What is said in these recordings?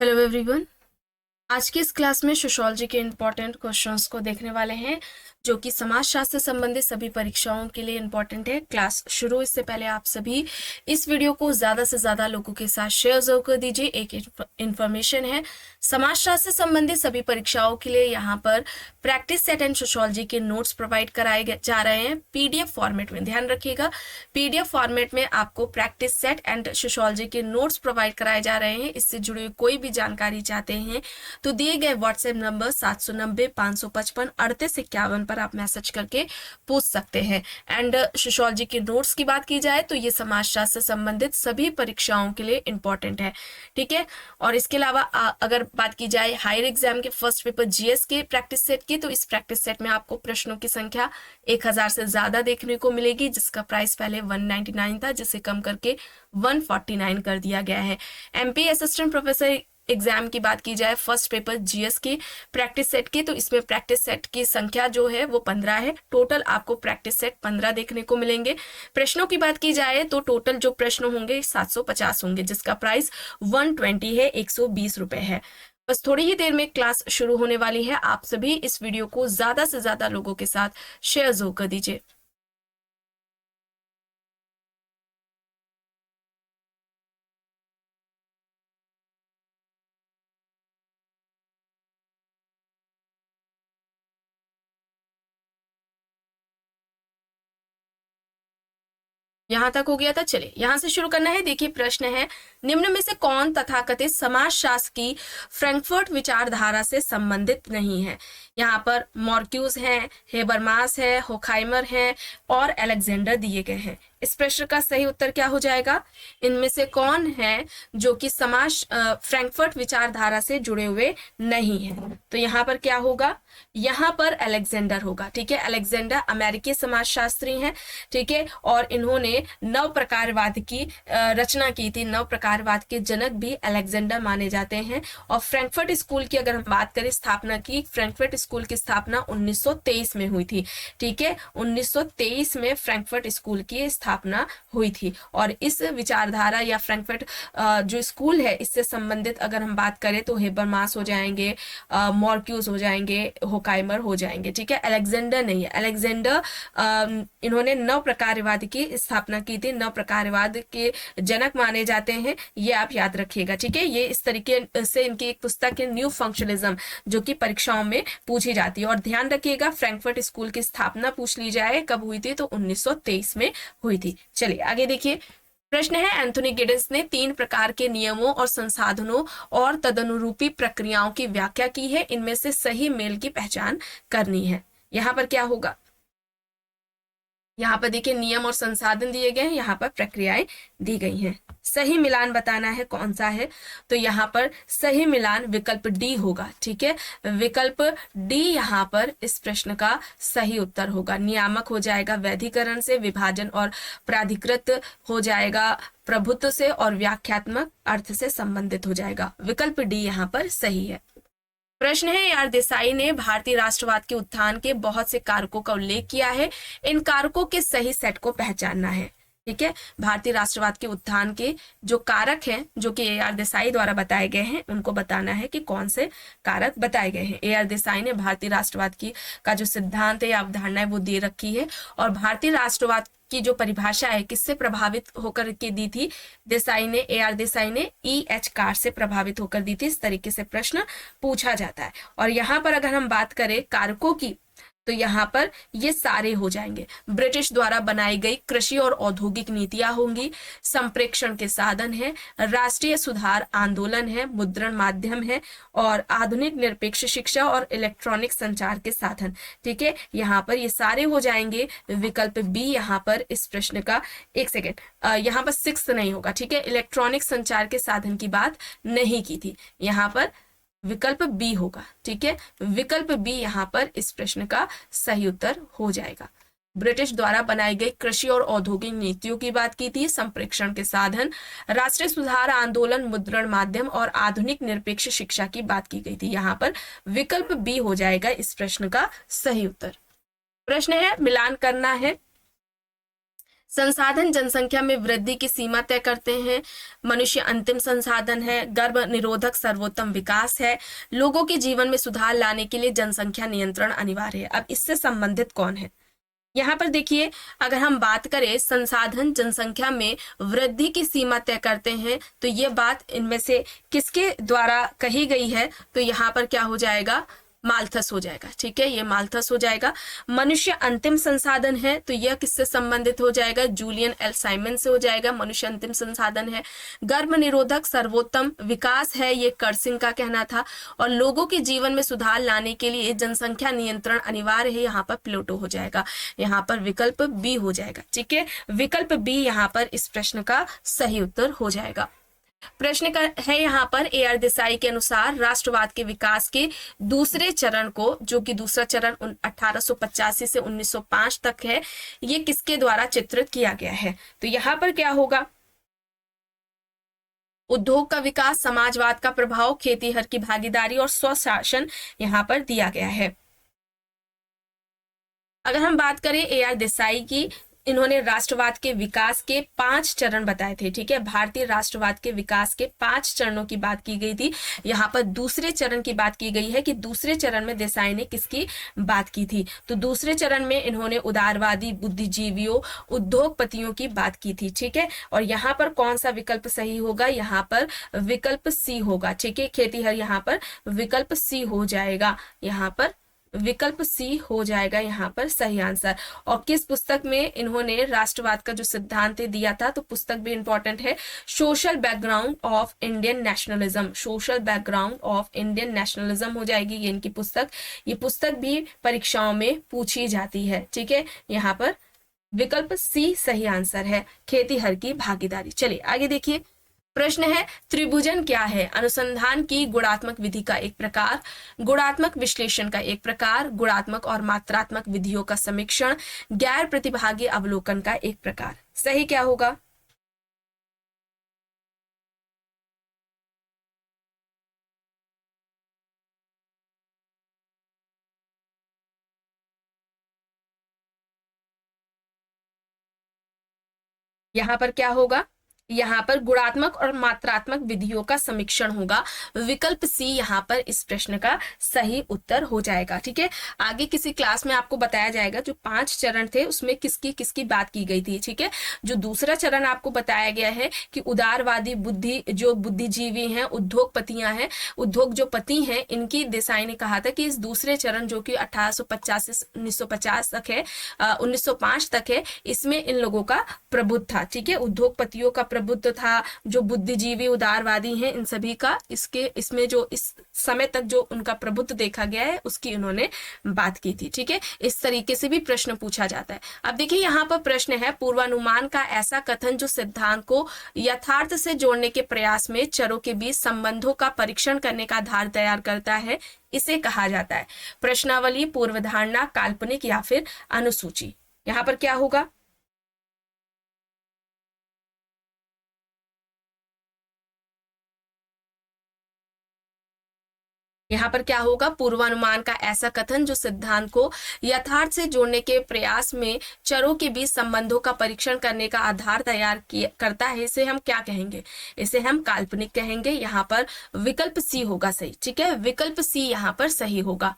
Hello everyone. आज की इस क्लास में सोशियोलॉजी के इम्पोर्टेंट क्वेश्चंस को देखने वाले हैं जो कि समाजशास्त्र से संबंधित सभी परीक्षाओं के लिए इम्पोर्टेंट है। क्लास शुरू इससे पहले आप सभी इस वीडियो को ज़्यादा से ज़्यादा लोगों के साथ शेयर जरूर कर दीजिए। एक इन्फॉर्मेशन है, समाजशास्त्र से संबंधित सभी परीक्षाओं के लिए यहाँ पर प्रैक्टिस सेट एंड सोशियोलॉजी के नोट्स प्रोवाइड कराए जा रहे हैं पीडीएफ फॉर्मेट में। ध्यान रखिएगा, पीडीएफ फॉर्मेट में आपको प्रैक्टिस सेट एंड सोशियोलॉजी के नोट्स प्रोवाइड कराए जा रहे हैं। इससे जुड़ी हुई कोई भी जानकारी चाहते हैं तो दिए गए व्हाट्सएप नंबर 790-555-3851 पर आप मैसेज करके पूछ सकते हैं। एंड सोशियोलॉजी के नोट्स की बात की जाए तो ये समाजशास्त्र से संबंधित सभी परीक्षाओं के लिए इंपॉर्टेंट है, ठीक है। और इसके अलावा अगर बात की जाए हायर एग्जाम के फर्स्ट पेपर जीएस के प्रैक्टिस सेट की, तो इस प्रैक्टिस सेट में आपको प्रश्नों की संख्या 1000 से ज्यादा देखने को मिलेगी, जिसका प्राइस पहले 199 था, जिसे कम करके 149 कर दिया गया है। एमपी असिस्टेंट प्रोफेसर एग्जाम की बात की जाए फर्स्ट पेपर जीएस की प्रैक्टिस सेट की, तो इसमें प्रैक्टिस सेट की संख्या जो है वो 15 है। टोटल आपको प्रैक्टिस सेट 15 देखने को मिलेंगे। प्रश्नों की बात की जाए तो टोटल जो प्रश्न होंगे 750 होंगे, जिसका प्राइस 120 है, 120 रुपए है। बस थोड़ी ही देर में क्लास शुरू होने वाली है। आप सभी इस वीडियो को ज्यादा से ज्यादा लोगों के साथ शेयर जरूर कर दीजिए। यहां तक हो गया था, चलिए यहां से शुरू करना है। देखिए प्रश्न है, निम्न में से कौन तथाकथित समाजशास्त्र की फ्रैंकफर्ट विचारधारा से संबंधित नहीं है। यहाँ पर मॉर्क्यूस है, हेबरमास है, होखाइमर है और अलेक्जेंडर दिए गए हैं। इस प्रश्न का सही उत्तर क्या हो जाएगा? इनमें से कौन है जो कि फ्रैंकफर्ट विचारधारा से जुड़े हुए नहीं है? तो यहाँ पर क्या होगा? यहाँ पर अलेक्जेंडर होगा, ठीक है। अलेक्जेंडर अमेरिकी समाजशास्त्री हैं, ठीक है, और इन्होंने नव प्रकारवाद की रचना की थी। नव प्रकारवाद के जनक भी अलेक्जेंडर माने जाते हैं। और फ्रैंकफर्ट स्कूल की अगर हम बात करें स्थापना की, फ्रैंकफर्ट स्कूल की स्थापना 1923 में हुई थी, ठीक है। 1923 में फ्रैंकफर्ट स्कूल की स्थापना हुई थी। और इस विचारधारा या फ्रैंकफर्ट जो स्कूल है इससे संबंधित अगर हम बात करें तो हेबरमास हो जाएंगे, मॉर्क्यूस हो जाएंगे, होकाइमर हो जाएंगे, ठीक है। अलेक्जेंडर नहीं है। अलेक्जेंडर इन्होंने नव प्रकारवाद की स्थापना की थी, नव प्रकारवाद के जनक माने जाते हैं, ये आप याद रखिएगा, ठीक है। ये इस तरीके से इनकी एक पुस्तक है न्यू फंक्शनलिज्म, जो कि परीक्षाओं में पूछी जाती है। और ध्यान रखिएगा फ्रैंकफर्ट स्कूल की स्थापना पूछ ली जाए कब हुई थी, तो 1923 में हुई थी। चलिए आगे देखिए, प्रश्न है, एंथोनी गिड्स ने 3 प्रकार के नियमों और संसाधनों और तदनुरूपी प्रक्रियाओं की व्याख्या की है। इनमें से सही मेल की पहचान करनी है। यहाँ पर क्या होगा? यहाँ पर देखिए नियम और संसाधन दिए गए हैं, यहाँ पर प्रक्रियाएं दी गई हैं। सही मिलान बताना है कौन सा है, तो यहाँ पर सही मिलान विकल्प डी होगा, ठीक है। विकल्प डी यहाँ पर इस प्रश्न का सही उत्तर होगा। नियामक हो जाएगा वैधिकरण से, विभाजन और प्राधिकृत हो जाएगा प्रभुत्व से, और व्याख्यात्मक अर्थ से संबंधित हो जाएगा। विकल्प डी यहाँ पर सही है। प्रश्न है, आर देसाई ने भारतीय राष्ट्रवाद के उत्थान के बहुत से कारकों का उल्लेख किया है। इन कारकों के सही सेट को पहचानना है, ठीक है। भारतीय राष्ट्रवाद के उत्थान के जो कारक हैं जो कि ए आर देसाई द्वारा बताए गए हैं, उनको बताना है कि कौन से कारक बताए गए हैं। ए आर देसाई ने भारतीय राष्ट्रवाद की का जो सिद्धांत है या अवधारणा है वो दे रखी है। और भारतीय राष्ट्रवाद की जो परिभाषा है किससे प्रभावित होकर के दी थी? देसाई ने, ए आर देसाई ने ई एच कार से प्रभावित होकर दी थी। इस तरीके से प्रश्न पूछा जाता है। और यहाँ पर अगर हम बात करें कारकों की, तो यहाँ पर ये सारे हो जाएंगे। ब्रिटिश द्वारा बनाई गई कृषि और औद्योगिक नीतियां होंगी, संप्रेक्षण के साधन है, राष्ट्रीय सुधार आंदोलन है, मुद्रण माध्यम है, और आधुनिक निरपेक्ष शिक्षा और इलेक्ट्रॉनिक संचार के साधन, ठीक है। यहाँ पर ये सारे हो जाएंगे। विकल्प बी यहाँ पर इस प्रश्न का, एक सेकेंड, यहाँ पर 6 नहीं होगा, ठीक है। इलेक्ट्रॉनिक संचार के साधन की बात नहीं की थी, यहाँ पर विकल्प बी होगा, ठीक है। विकल्प बी यहाँ पर इस प्रश्न का सही उत्तर हो जाएगा। ब्रिटिश द्वारा बनाई गई कृषि और औद्योगिक नीतियों की बात की थी, संप्रेक्षण के साधन, राष्ट्रीय सुधार आंदोलन, मुद्रण माध्यम और आधुनिक निरपेक्ष शिक्षा की बात की गई थी। यहाँ पर विकल्प बी हो जाएगा इस प्रश्न का सही उत्तर। प्रश्न है, मिलान करना है संसाधन जनसंख्या में वृद्धि की सीमा तय करते हैं, मनुष्य अंतिम संसाधन है, गर्भ निरोधक सर्वोत्तम विकास है, लोगों के जीवन में सुधार लाने के लिए जनसंख्या नियंत्रण अनिवार्य है। अब इससे संबंधित कौन है? यहाँ पर देखिए, अगर हम बात करें संसाधन जनसंख्या में वृद्धि की सीमा तय करते हैं, तो ये बात इनमें से किसके द्वारा कही गई है? तो यहाँ पर क्या हो जाएगा? माल्थस हो जाएगा। ठीक है, ये माल्थस हो जाएगा। मनुष्य अंतिम संसाधन है, तो यह किससे संबंधित हो जाएगा? जूलियन एल साइमन से हो जाएगा। मनुष्य अंतिम संसाधन है। गर्भ निरोधक सर्वोत्तम विकास है, ये कर्सिंग का कहना था। और लोगों के जीवन में सुधार लाने के लिए जनसंख्या नियंत्रण अनिवार्य है, यहाँ पर प्लूटो हो जाएगा। यहाँ पर विकल्प बी हो जाएगा। ठीक है, विकल्प बी यहाँ पर इस प्रश्न का सही उत्तर हो जाएगा। प्रश्न का है यहाँ पर, AR देसाई के अनुसार राष्ट्रवाद के विकास के दूसरे चरण को, जो कि दूसरा चरण 1885 से 1905 तक है, ये किसके द्वारा चित्रित किया गया है? तो यहाँ पर क्या होगा? उद्योग का विकास, समाजवाद का प्रभाव, खेतीहर की भागीदारी और स्वशासन यहाँ पर दिया गया है। अगर हम बात करें AR देसाई की, इन्होंने राष्ट्रवाद के विकास के 5 चरण बताए थे। ठीक है, भारतीय राष्ट्रवाद के विकास के 5 चरणों की बात की गई थी। यहाँ पर दूसरे चरण की बात की गई है कि दूसरे चरण में देसाई ने किसकी बात की थी? तो दूसरे चरण में इन्होंने उदारवादी, बुद्धिजीवियों, उद्योगपतियों की बात की थी। ठीक है, और यहाँ पर कौन सा विकल्प सही होगा? यहाँ पर विकल्प सी होगा। ठीक है, खेतीहर यहाँ पर विकल्प सी हो जाएगा। यहाँ पर विकल्प सी हो जाएगा यहाँ पर सही आंसर। और किस पुस्तक में इन्होंने राष्ट्रवाद का जो सिद्धांत दिया था? तो पुस्तक भी इंपॉर्टेंट है, social background of Indian nationalism. Social background of Indian nationalism हो जाएगी ये इनकी पुस्तक। ये पुस्तक भी परीक्षाओं में पूछी जाती है। ठीक है, यहाँ पर विकल्प सी सही आंसर है, खेतीहर की भागीदारी। चलिए आगे देखिए, प्रश्न है त्रिभुजन क्या है? अनुसंधान की गुणात्मक विधि का एक प्रकार, गुणात्मक विश्लेषण का एक प्रकार, गुणात्मक और मात्रात्मक विधियों का समीक्षण, गैर प्रतिभागी अवलोकन का एक प्रकार। सही क्या होगा? यहां पर क्या होगा? यहाँ पर गुणात्मक और मात्रात्मक विधियों का समीक्षण होगा। विकल्प सी यहाँ पर इस प्रश्न का सही उत्तर हो जाएगा। ठीक है, आगे किसी क्लास में आपको बताया जाएगा जो 5 चरण थे उसमें किसकी किसकी बात की गई थी। ठीक है, जो दूसरा चरण आपको बताया गया है कि उदारवादी जो बुद्धिजीवी हैं, उद्योगपतियां हैं, उद्योग जो पति हैं, इनकी देसाई ने कहा था कि इस दूसरे चरण जो कि 1850 से 1950 तक है, 1905 तक है, इसमें इन लोगों का प्रभुत्व था। ठीक है, उद्योगपतियों का प्रभुत्व था, जो बुद्धिजीवी उदारवादी हैं इन सभी का इसमें जो इस समय तक जो उनका प्रभुत्व देखा गया है उसकी उन्होंने बात की थी। ठीक है, इस तरीके से भी प्रश्न पूछा जाता है। अब देखिए यहाँ पर प्रश्न है, पूर्वानुमान का ऐसा कथन जो सिद्धांत को यथार्थ से जोड़ने के प्रयास में चरों के बीच संबंधों का परीक्षण करने का आधार तैयार करता है, इसे कहा जाता है प्रश्नावली, पूर्वधारणा, काल्पनिक या फिर अनुसूची। यहाँ पर क्या होगा? यहाँ पर क्या होगा? पूर्वानुमान का ऐसा कथन जो सिद्धांत को यथार्थ से जोड़ने के प्रयास में चरों के बीच संबंधों का परीक्षण करने का आधार तैयार करता है, इसे हम क्या कहेंगे? इसे हम काल्पनिक कहेंगे। यहाँ पर विकल्प सी होगा सही। ठीक है, विकल्प सी यहाँ पर सही होगा।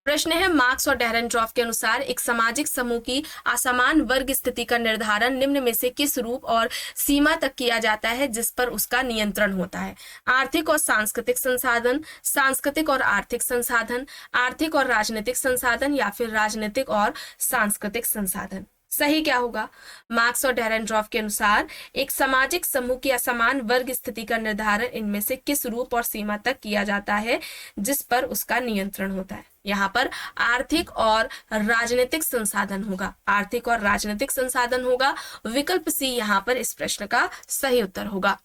प्रश्न है, मार्क्स और डेरेनड्रॉफ के अनुसार एक सामाजिक समूह की असमान वर्ग स्थिति का निर्धारण निम्न में से किस रूप और सीमा तक किया जाता है जिस पर उसका नियंत्रण होता है? आर्थिक और सांस्कृतिक संसाधन, सांस्कृतिक और आर्थिक संसाधन, आर्थिक और राजनीतिक संसाधन या फिर राजनीतिक और सांस्कृतिक संसाधन। सही क्या होगा? मार्क्स और डेरेनड्रॉफ के अनुसार एक सामाजिक समूह की असमान वर्ग स्थिति का निर्धारण इनमें से किस रूप और सीमा तक किया जाता है जिस पर उसका नियंत्रण होता है? यहाँ पर आर्थिक और राजनीतिक संसाधन होगा। आर्थिक और राजनीतिक संसाधन होगा। विकल्प सी यहाँ पर इस प्रश्न का सही उत्तर होगा।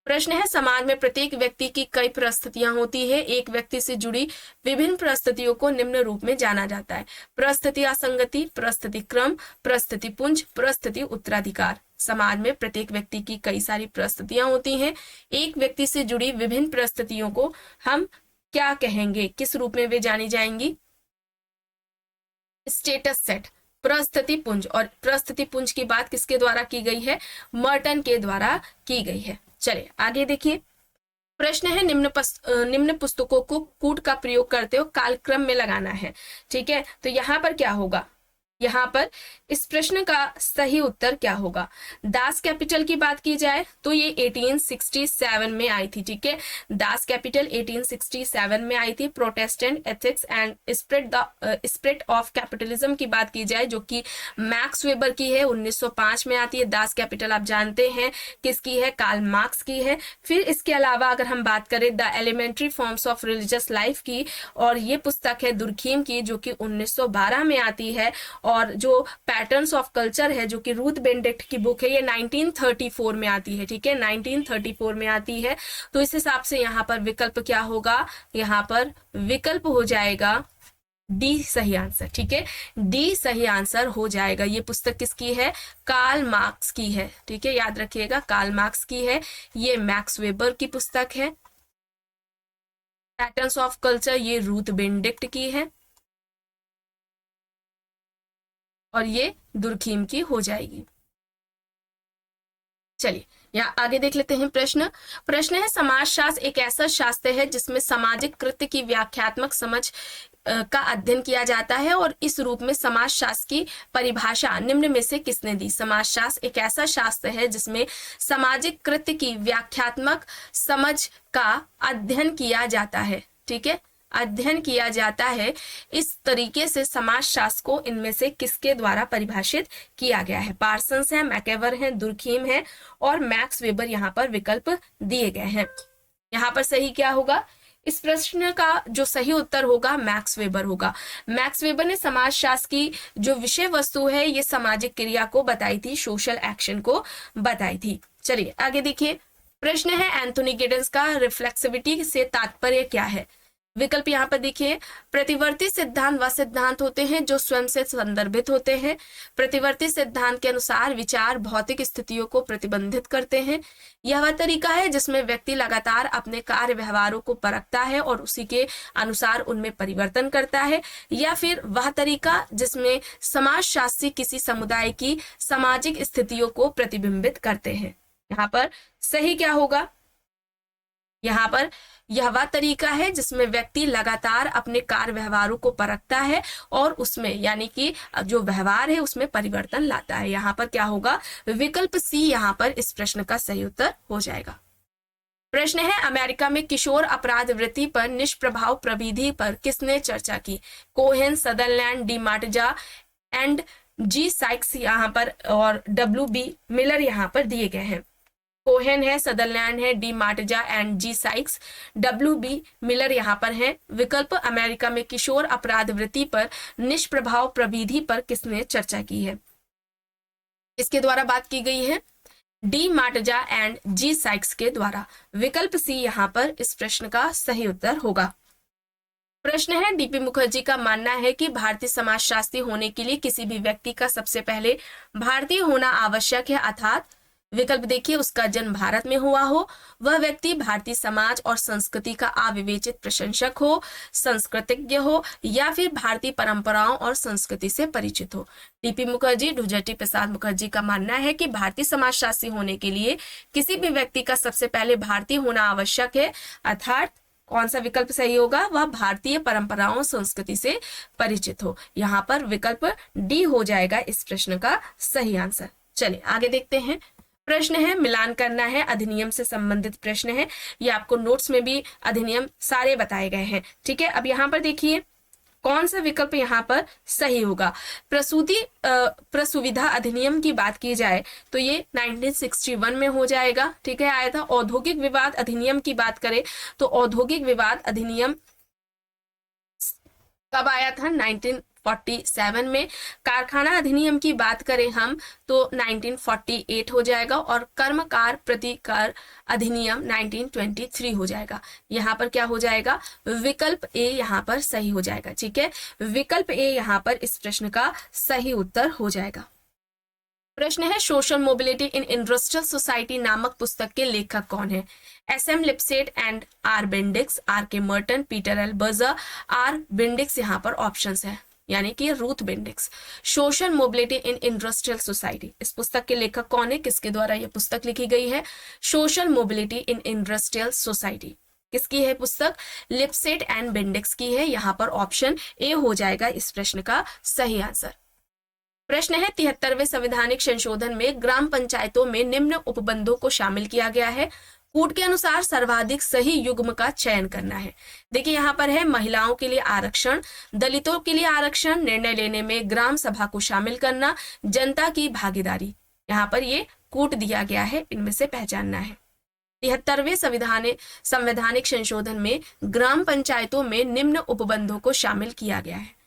प्रश्न है, समाज में प्रत्येक व्यक्ति की कई परिस्थितियां होती है, एक व्यक्ति से जुड़ी विभिन्न परिस्थितियों को निम्न रूप में जाना जाता है: परिस्थिति असंगति, परिस्थिति क्रम, परिस्थिति पुंज, परिस्थिति उत्तराधिकार। समाज में प्रत्येक व्यक्ति की कई सारी परिस्थितियां होती हैं, एक व्यक्ति से जुड़ी विभिन्न परिस्थितियों को हम क्या कहेंगे? किस रूप में वे जानी जाएंगी? Status set. प्रस्थिति पुंज, और प्रस्थिति पुंज की बात किसके द्वारा की गई है? मर्टन के द्वारा की गई है। चलिए आगे देखिए, प्रश्न है निम्न पुस्तकों को कूट का प्रयोग करते हो कालक्रम में लगाना है। ठीक है, तो यहाँ पर क्या होगा? यहाँ पर इस प्रश्न का सही उत्तर क्या होगा? दास कैपिटल की बात की जाए तो ये 1867 में आई थी। ठीक है, दास कैपिटल 1867 में आई थी। Protestant ethics and spirit of capitalism की बात की जाए, जो कि मैक्स वेबर की है, 1905 में आती है। दास कैपिटल आप जानते हैं किसकी है? कार्ल मार्क्स की है। फिर इसके अलावा अगर हम बात करें the elementary forms of religious life की, और ये पुस्तक है दुर्खीम की, जो कि 1912 में आती है। और जो पैटर्न्स ऑफ कल्चर है, जो कि रूथ बेनेडिक्ट की बुक है, ये 1934 में आती है। ठीक है, 1934 में आती है। तो इस हिसाब से यहाँ पर विकल्प क्या होगा? यहाँ पर विकल्प हो जाएगा डी सही आंसर। ठीक है, डी सही आंसर हो जाएगा। ये पुस्तक किसकी है? कार्ल मार्क्स की है। ठीक है, याद रखिएगा कार्ल मार्क्स की है। ये मैक्स वेबर की पुस्तक है। पैटर्न्स ऑफ कल्चर ये रूथ बेनेडिक्ट की है, और ये दुर्खीम की हो जाएगी। चलिए यहाँ आगे देख लेते हैं प्रश्न है समाजशास्त्र एक ऐसा शास्त्र है जिसमें सामाजिक कृत्य की व्याख्यात्मक समझ का अध्ययन किया जाता है, और इस रूप में समाजशास्त्र की परिभाषा निम्न में से किसने दी? समाजशास्त्र एक ऐसा शास्त्र है जिसमें सामाजिक कृत्य की व्याख्यात्मक समझ का अध्ययन किया जाता है। ठीक है, अध्ययन किया जाता है। इस तरीके से समाजशास्त्र को इनमें से किसके द्वारा परिभाषित किया गया है? पार्सन्स है, मैकेवर है, दुर्खीम है, और मैक्स वेबर यहाँ पर विकल्प दिए गए हैं। यहाँ पर सही क्या होगा? इस प्रश्न का जो सही उत्तर होगा मैक्स वेबर होगा। मैक्स वेबर ने समाजशास्त्र की जो विषय वस्तु है ये सामाजिक क्रिया को बताई थी, सोशल एक्शन को बताई थी। चलिए आगे देखिए, प्रश्न है एंथोनी गिडन्स का रिफ्लेक्सिविटी से तात्पर्य क्या है? विकल्प यहाँ पर देखिए, प्रतिवर्ती सिद्धांत वह सिद्धांत होते हैं जो स्वयं से संदर्भित होते हैं। प्रतिवर्ती सिद्धांत के अनुसार विचार भौतिक स्थितियों को प्रतिबंधित करते हैं। यह वह तरीका है जिसमें व्यक्ति लगातार अपने कार्य व्यवहारों को परखता है और उसी के अनुसार उनमें परिवर्तन करता है। या फिर वह तरीका जिसमें समाजशास्त्री किसी समुदाय की सामाजिक स्थितियों को प्रतिबिंबित करते हैं। यहाँ पर सही क्या होगा? यहाँ पर यह वह तरीका है जिसमें व्यक्ति लगातार अपने कार्य व्यवहारों को परखता है और उसमें यानी कि जो व्यवहार है उसमें परिवर्तन लाता है। यहाँ पर क्या होगा? विकल्प सी यहाँ पर इस प्रश्न का सही उत्तर हो जाएगा। प्रश्न है अमेरिका में किशोर अपराध वृत्ति पर निष्प्रभाव प्रविधि पर किसने चर्चा की? Cohen, Sutherland, D Martza and G Sykes यहाँ पर, और W.B. मिलर यहाँ पर दिए गए हैं। कोहेन है, सदरलैंड है, D Martza and G Sykes, W.B. Miller यहाँ पर है। विकल्प अमेरिका में किशोर अपराध वृत्ति पर निष्प्रभाव प्रविधि पर किसने चर्चा की है? इसके द्वारा बात की गई है D Martza and G Sikes के द्वारा। विकल्प सी यहाँ पर इस प्रश्न का सही उत्तर होगा। प्रश्न है डीपी मुखर्जी का मानना है कि भारतीय समाजशास्त्री होने के लिए किसी भी व्यक्ति का सबसे पहले भारतीय होना आवश्यक है, अर्थात विकल्प देखिए, उसका जन्म भारत में हुआ हो, वह व्यक्ति भारतीय समाज और संस्कृति का अविवेचित प्रशंसक हो, संस्कृतज्ञ हो, या फिर भारतीय परंपराओं और संस्कृति से परिचित हो। डीपी मुखर्जी, डुजर्टी प्रसाद मुखर्जी का मानना है कि भारतीय समाजशास्त्री होने के लिए किसी भी व्यक्ति का सबसे पहले भारतीय होना आवश्यक है, अर्थात कौन सा विकल्प सही होगा? वह भारतीय परंपराओं संस्कृति से परिचित हो। यहाँ पर विकल्प डी हो जाएगा इस प्रश्न का सही आंसर। चलिए आगे देखते हैं। प्रश्न है मिलान करना है, अधिनियम से संबंधित प्रश्न है। ये आपको नोट्स में भी अधिनियम सारे बताए गए हैं। ठीक है, अब यहाँ पर देखिए कौन सा विकल्प यहाँ पर सही होगा। प्रसुविधा अधिनियम की बात की जाए तो ये 1961 में हो जाएगा। ठीक है, आया था। औद्योगिक विवाद अधिनियम की बात करें तो औद्योगिक विवाद अधिनियम कब आया था? 1947 में। कारखाना अधिनियम की बात करें हम तो 1948 हो जाएगा, और कर्मकार प्रतिकार अधिनियम 1923 हो जाएगा। यहाँ पर क्या हो जाएगा? विकल्प ए यहाँ पर सही हो जाएगा। ठीक है, विकल्प ए यहाँ पर इस प्रश्न का सही उत्तर हो जाएगा। प्रश्न है social mobility in industrial society नामक पुस्तक के लेखक कौन है? SM Lipset and R Bendix, R.K. Merton, Peter L Berger, R Bendix यहाँ पर ऑप्शंस है। यानी कि Ruth Bendix. Social mobility in industrial society, इस पुस्तक के लेखक कौन है, किसके द्वारा यह पुस्तक लिखी गई है? Social mobility in industrial society. किसकी है पुस्तक? लिपसेट एंड बेंडिक्स की है। यहाँ पर ऑप्शन ए हो जाएगा इस प्रश्न का सही आंसर। प्रश्न है 73वें संवैधानिक संशोधन में ग्राम पंचायतों में निम्न उपबंधों को शामिल किया गया है। कूट के अनुसार सर्वाधिक सही युग्म का चयन करना है। देखिए यहाँ पर है महिलाओं के लिए आरक्षण, दलितों के लिए आरक्षण, निर्णय लेने में ग्राम सभा को शामिल करना, जनता की भागीदारी। यहाँ पर ये कूट दिया गया है, इनमें से पहचानना है। 73वें संवैधानिक संशोधन में ग्राम पंचायतों में निम्न उपबंधों को शामिल किया गया है।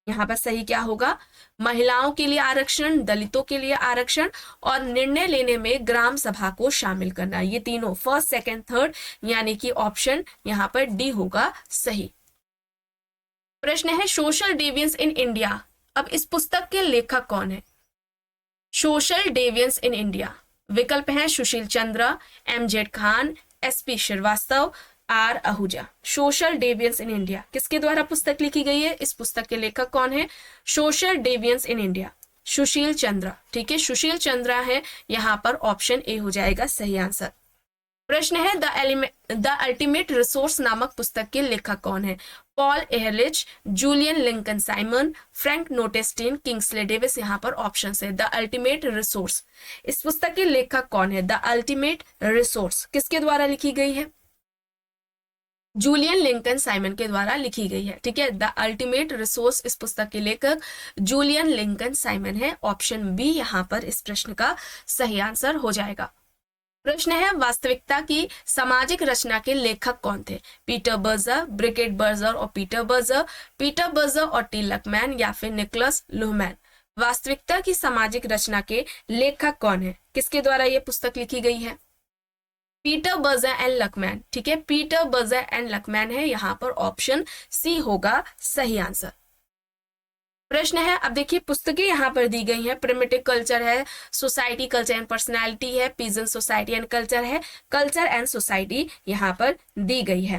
यहाँ पर सही क्या होगा? महिलाओं के लिए आरक्षण, दलितों के लिए आरक्षण और निर्णय लेने में ग्राम सभा को शामिल करना, ये तीनों फर्स्ट सेकंड थर्ड, यानी कि ऑप्शन यहाँ पर डी होगा सही। प्रश्न है सोशल डेविएंस इन इंडिया। अब इस पुस्तक के लेखक कौन है? सोशल डेविएंस इन इंडिया, विकल्प है Sushil Chandra, MZ Khan, SP Srivastava, R Ahuja. Social deviance in India किसके द्वारा पुस्तक लिखी गई है? इस पुस्तक के लेखक कौन है? Social deviance in India, Sushil Chandra. ठीक है, सुशील चंद्र है, यहाँ पर ऑप्शन ए हो जाएगा सही आंसर। प्रश्न है द अल्टीमेट रिसोर्स नामक पुस्तक के लेखक कौन है? Paul Ehrlich, Julian Lincoln Simon, Frank Notestein, Kingsley Davis. यहाँ पर ऑप्शन है द अल्टीमेट रिसोर्स। इस पुस्तक के लेखक कौन है? द अल्टीमेट रिसोर्स किसके द्वारा लिखी गई है? जूलियन लिंकन साइमन के द्वारा लिखी गई है। ठीक है, द अल्टीमेट रिसोर्स इस पुस्तक के लेखक जूलियन लिंकन साइमन है। ऑप्शन बी यहाँ पर इस प्रश्न का सही आंसर हो जाएगा। प्रश्न है वास्तविकता की सामाजिक रचना के लेखक कौन थे? पीटर बर्जर, ब्रिगेड बर्जर और पीटर बर्जर और टी लकमैन या फिर निकोलस लुहमैन। वास्तविकता की सामाजिक रचना के लेखक कौन है? किसके द्वारा यह पुस्तक लिखी गई है? Peter Berger and लकमैन। ठीक है, पीटर बर्जर एंड लकमैन है, यहाँ पर ऑप्शन सी होगा सही आंसर। प्रश्न है, अब देखिए पुस्तकें यहाँ पर दी गई हैं। प्रिमिटिव कल्चर है, सोसाइटी कल्चर एंड पर्सनैलिटी है, पीजन सोसाइटी एंड कल्चर है, कल्चर एंड सोसाइटी यहाँ पर दी गई है।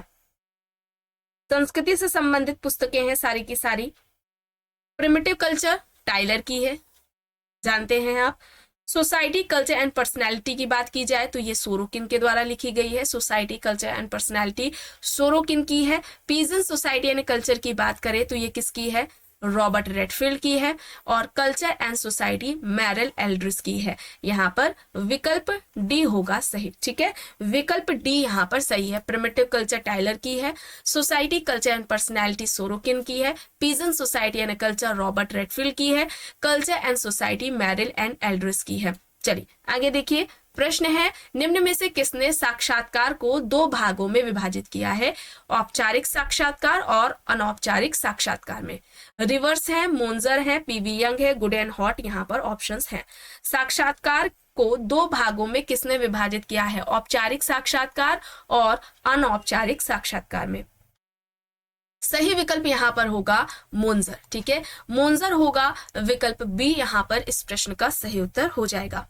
संस्कृति से संबंधित पुस्तकें हैं सारी की सारी। प्रिमिटिव कल्चर टाइलर की है, जानते हैं आप। सोसाइटी कल्चर एंड पर्सनैलिटी की बात की जाए तो ये सोरोकिन के द्वारा लिखी गई है। Society culture and personality Sorokin की है। पीजन सोसाइटी एंड कल्चर की बात करें तो ये किसकी है? रॉबर्ट रेडफील्ड की है। और कल्चर एंड सोसाइटी मैरल एल्ड्रिस की है। यहाँ पर विकल्प डी होगा सही। ठीक है, विकल्प डी यहाँ पर सही है। प्रिमिटिव कल्चर टाइलर की है, society culture and personality Sorokin की है, peasant society and culture Robert Redfield की है, culture and society Merrill and Eldredge की है। चलिए आगे देखिए, प्रश्न है निम्न में से किसने साक्षात्कार को दो भागों में विभाजित किया है? औपचारिक साक्षात्कार और अनौपचारिक साक्षात्कार में। रिवर्स है, मोन्जर है, पीवी यंग है, गुड एंड हॉट यहाँ पर ऑप्शंस हैं। साक्षात्कार को दो भागों में किसने विभाजित किया है? औपचारिक साक्षात्कार और अनौपचारिक साक्षात्कार में। सही विकल्प यहाँ पर होगा मोन्जर। ठीक है, मोन्जर होगा विकल्प बी यहाँ पर इस प्रश्न का सही उत्तर हो जाएगा।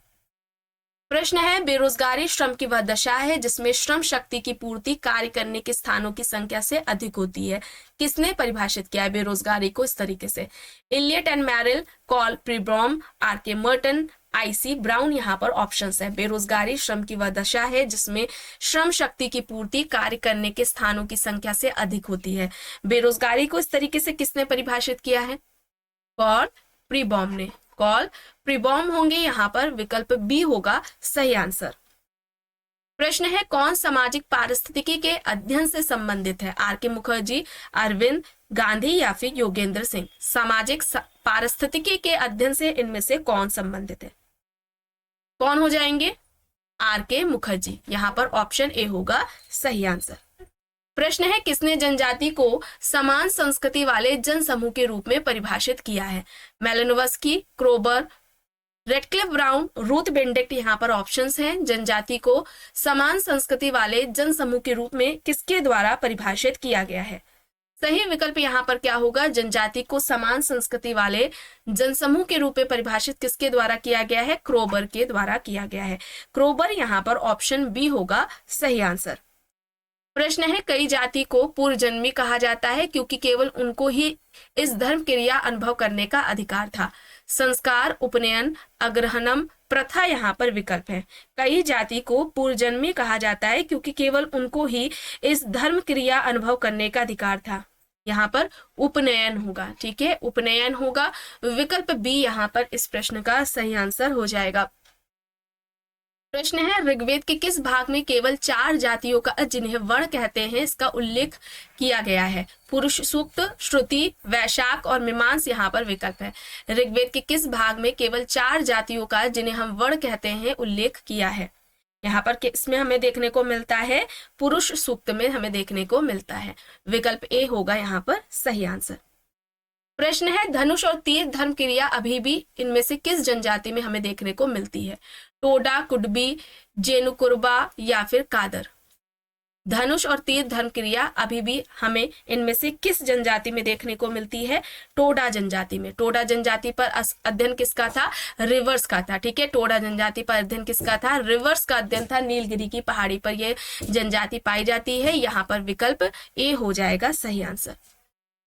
प्रश्न है बेरोजगारी श्रम की वह दशा है जिसमें श्रम शक्ति की पूर्ति कार्य करने के स्थानों की संख्या से अधिक होती है। किसने परिभाषित किया है बेरोजगारी को इस तरीके से? Elliott and Merrill, Carl Pribram, R K. Merton, I C. Brown. यहाँ पर ऑप्शंस है। बेरोजगारी श्रम की वह दशा है जिसमें श्रम शक्ति की पूर्ति कार्य करने के स्थानों की संख्या से अधिक होती है। बेरोजगारी को इस तरीके से किसने परिभाषित किया है? कॉल प्रीबॉम ने। कॉल प्रीबॉम होंगे, यहाँ पर विकल्प बी होगा सही आंसर। प्रश्न है कौन सामाजिक पारिस्थितिकी के अध्ययन से संबंधित है? आर.के. मुखर्जी, अरविंद, गांधी या फिर योगेंद्र सिंह। सामाजिक पारिस्थितिकी के अध्ययन से इनमें से कौन संबंधित है? कौन हो जाएंगे? आर.के. मुखर्जी। यहाँ पर ऑप्शन ए होगा सही आंसर। प्रश्न है किसने जनजाति को समान संस्कृति वाले जन समूह के रूप में परिभाषित किया है? Malinowski, Kroeber, Radcliffe Brown, Ruth Benedict. यहाँ पर ऑप्शंस हैं। जनजाति को समान संस्कृति वाले जन समूह के रूप में किसके द्वारा परिभाषित किया गया है? सही विकल्प यहाँ पर क्या होगा? जनजाति को समान संस्कृति वाले जनसमूह के रूप में परिभाषित किसके द्वारा किया गया है? क्रोबर के द्वारा किया गया है। क्रोबर यहाँ पर ऑप्शन बी होगा सही आंसर। प्रश्न है, कई जाति को पूर्वजन्मी कहा जाता है क्योंकि केवल उनको ही इस धर्म क्रिया अनुभव करने का अधिकार था। संस्कार, उपनयन, अग्रहणम, प्रथा यहाँ पर विकल्प है। कई जाति को पूर्वजन्मी कहा जाता है क्योंकि केवल उनको ही इस धर्म क्रिया अनुभव करने का अधिकार था। यहाँ पर उपनयन होगा, ठीक है, उपनयन होगा। विकल्प बी यहाँ पर इस प्रश्न का सही आंसर हो जाएगा। प्रश्न है, ऋग्वेद के किस भाग में केवल 4 जातियों का, जिन्हें वर्ण कहते हैं, इसका उल्लेख किया गया है? पुरुष सूक्त, श्रुति, वैशाख और मीमांस यहाँ पर विकल्प है। ऋग्वेद के किस भाग में केवल 4 जातियों का, जिन्हें हम वर्ण कहते हैं, उल्लेख किया है? यहाँ पर किसमें हमें देखने को मिलता है? पुरुष सूक्त में हमें देखने को मिलता है। विकल्प ए होगा यहाँ पर सही आंसर। प्रश्न है, धनुष और तीर धर्म क्रिया अभी भी इनमें से किस जनजाति में हमें देखने को मिलती है? टोडा, कुडबी, जेनुकुरबा या फिर कादर? धनुष और तीर धर्म क्रिया अभी भी हमें इनमें से किस जनजाति में देखने को मिलती है? टोडा जनजाति में। टोडा जनजाति पर अध्ययन किसका था? रिवर्स का था, ठीक है। टोडा जनजाति पर अध्ययन किसका था? रिवर्स का अध्ययन था। नीलगिरी की पहाड़ी पर यह जनजाति पाई जाती है। यहाँ पर विकल्प ए हो जाएगा सही आंसर।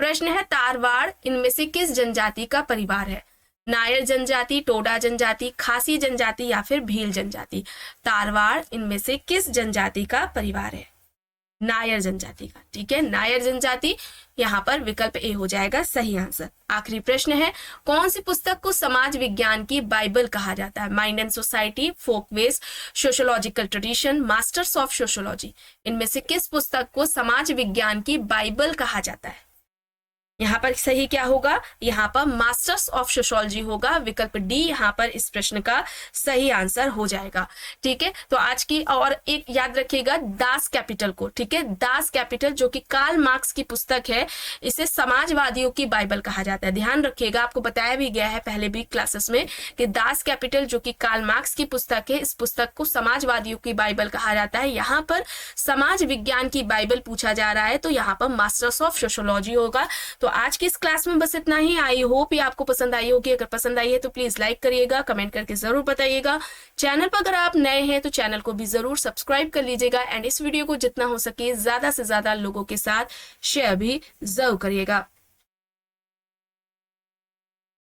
प्रश्न है, तारवाड़ इनमें से किस जनजाति का परिवार है? नायर जनजाति, टोडा जनजाति, खासी जनजाति या फिर भील जनजाति? तारवाड़ इनमें से किस जनजाति का परिवार है? नायर जनजाति का, ठीक है, नायर जनजाति। यहाँ पर विकल्प ए हो जाएगा सही आंसर। आखिरी प्रश्न है, कौन सी पुस्तक को समाज विज्ञान की बाइबल कहा जाता है? Mind and society, Folkways, sociological tradition, masters of sociology? इनमें से किस पुस्तक को समाज विज्ञान की बाइबल कहा जाता है? यहाँ पर सही क्या होगा? यहाँ पर मास्टर्स ऑफ सोशियोलॉजी होगा। विकल्प डी यहाँ पर इस प्रश्न का सही आंसर हो जाएगा, ठीक है। तो आज की और एक याद रखिएगा, दास कैपिटल को, ठीक है, दास कैपिटल जो कि कार्ल मार्क्स की पुस्तक है, इसे समाजवादियों की बाइबल कहा जाता है। ध्यान रखिएगा, आपको बताया भी गया है पहले भी क्लासेस में कि दास कैपिटल जो कि कार्ल मार्क्स की पुस्तक है, इस पुस्तक को समाजवादियों की बाइबल कहा जाता है। यहाँ पर समाज विज्ञान की बाइबल पूछा जा रहा है तो यहाँ पर मास्टर्स ऑफ सोशियोलॉजी होगा। तो आज की इस क्लास में बस इतना ही। आई होप ये आपको पसंद आई होगी। अगर पसंद आई है तो प्लीज लाइक करिएगा, कमेंट करके जरूर बताइएगा। चैनल पर अगर आप नए हैं तो चैनल को भी जरूर सब्सक्राइब कर लीजिएगा एंड इस वीडियो को जितना हो सके ज्यादा से ज्यादा लोगों के साथ शेयर भी जरूर करिएगा।